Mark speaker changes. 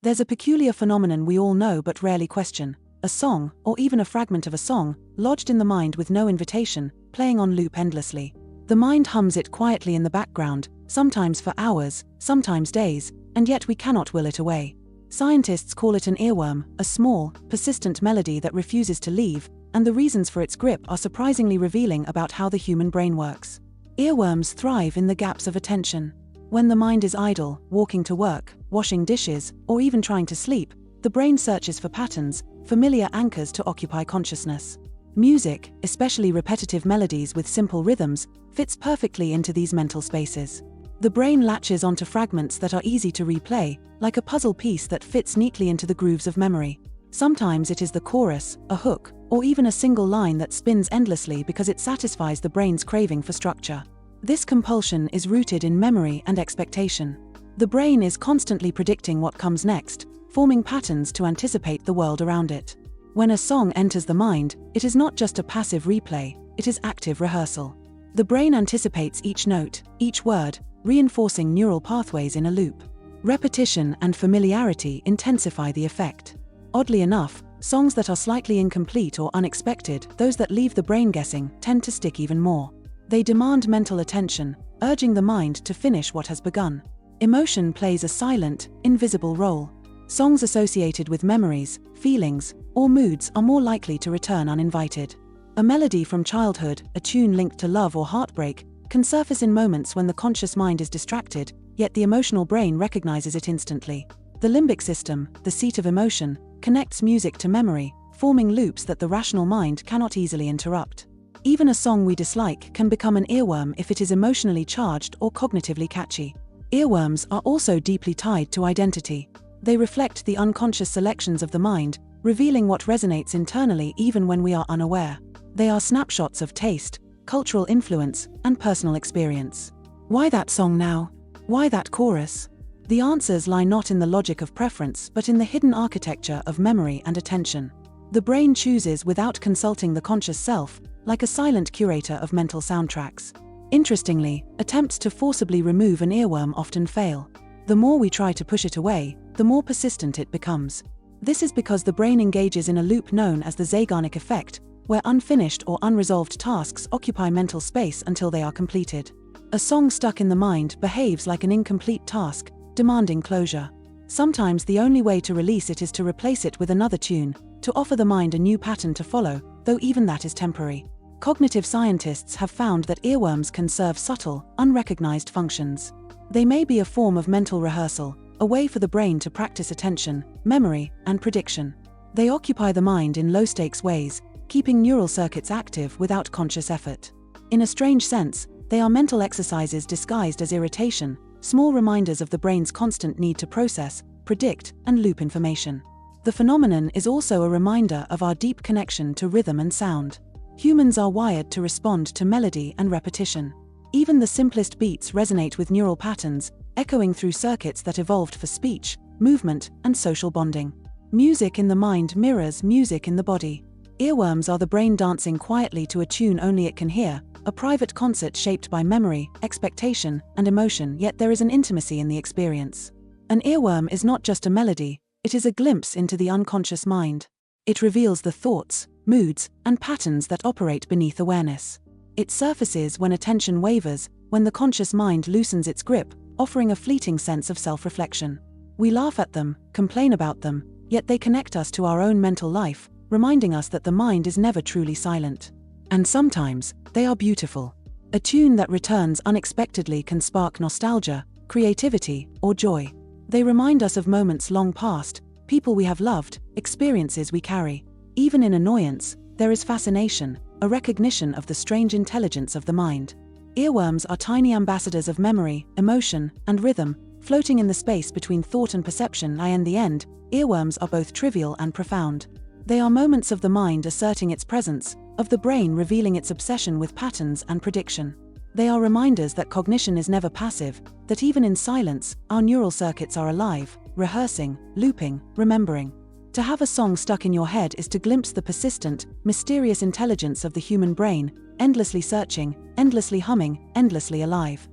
Speaker 1: There's a peculiar phenomenon we all know but rarely question: a song, or even a fragment of a song, lodged in the mind with no invitation, playing on loop endlessly. The mind hums it quietly in the background, sometimes for hours, sometimes days, and yet we cannot will it away. Scientists call it an earworm, a small, persistent melody that refuses to leave, and the reasons for its grip are surprisingly revealing about how the human brain works. Earworms thrive in the gaps of attention. When the mind is idle, walking to work, washing dishes, or even trying to sleep, the brain searches for patterns, familiar anchors to occupy consciousness. Music, especially repetitive melodies with simple rhythms, fits perfectly into these mental spaces. The brain latches onto fragments that are easy to replay, like a puzzle piece that fits neatly into the grooves of memory. Sometimes it is the chorus, a hook, or even a single line that spins endlessly because it satisfies the brain's craving for structure. This compulsion is rooted in memory and expectation. The brain is constantly predicting what comes next, forming patterns to anticipate the world around it. When a song enters the mind, it is not just a passive replay, it is active rehearsal. The brain anticipates each note, each word, reinforcing neural pathways in a loop. Repetition and familiarity intensify the effect. Oddly enough, songs that are slightly incomplete or unexpected, those that leave the brain guessing, tend to stick even more. They demand mental attention, urging the mind to finish what has begun. Emotion plays a silent, invisible role. Songs associated with memories, feelings, or moods are more likely to return uninvited. A melody from childhood, a tune linked to love or heartbreak, can surface in moments when the conscious mind is distracted, yet the emotional brain recognizes it instantly. The limbic system, the seat of emotion, connects music to memory, forming loops that the rational mind cannot easily interrupt. Even a song we dislike can become an earworm if it is emotionally charged or cognitively catchy. Earworms are also deeply tied to identity. They reflect the unconscious selections of the mind, revealing what resonates internally even when we are unaware. They are snapshots of taste, cultural influence, and personal experience. Why that song now? Why that chorus? The answers lie not in the logic of preference but in the hidden architecture of memory and attention. The brain chooses without consulting the conscious self, like a silent curator of mental soundtracks. Interestingly, attempts to forcibly remove an earworm often fail. The more we try to push it away, the more persistent it becomes. This is because the brain engages in a loop known as the Zeigarnik effect, where unfinished or unresolved tasks occupy mental space until they are completed. A song stuck in the mind behaves like an incomplete task, demanding closure. Sometimes the only way to release it is to replace it with another tune, to offer the mind a new pattern to follow, though even that is temporary. Cognitive scientists have found that earworms can serve subtle, unrecognized functions. They may be a form of mental rehearsal, a way for the brain to practice attention, memory, and prediction. They occupy the mind in low-stakes ways, keeping neural circuits active without conscious effort. In a strange sense, they are mental exercises disguised as irritation, small reminders of the brain's constant need to process, predict, and loop information. The phenomenon is also a reminder of our deep connection to rhythm and sound. Humans are wired to respond to melody and repetition. Even the simplest beats resonate with neural patterns, echoing through circuits that evolved for speech, movement, and social bonding. Music in the mind mirrors music in the body. Earworms are the brain dancing quietly to a tune only it can hear, a private concert shaped by memory, expectation, and emotion, yet there is an intimacy in the experience. An earworm is not just a melody, it is a glimpse into the unconscious mind. It reveals the thoughts, moods, and patterns that operate beneath awareness. It surfaces when attention wavers, when the conscious mind loosens its grip, offering a fleeting sense of self-reflection. We laugh at them, complain about them, yet they connect us to our own mental life, reminding us that the mind is never truly silent. And sometimes, they are beautiful. A tune that returns unexpectedly can spark nostalgia, creativity, or joy. They remind us of moments long past, people we have loved, experiences we carry. Even in annoyance, there is fascination, a recognition of the strange intelligence of the mind. Earworms are tiny ambassadors of memory, emotion, and rhythm, floating in the space between thought and perception. In the end, earworms are both trivial and profound. They are moments of the mind asserting its presence, of the brain revealing its obsession with patterns and prediction. They are reminders that cognition is never passive, that even in silence, our neural circuits are alive, rehearsing, looping, remembering. To have a song stuck in your head is to glimpse the persistent, mysterious intelligence of the human brain, endlessly searching, endlessly humming, endlessly alive.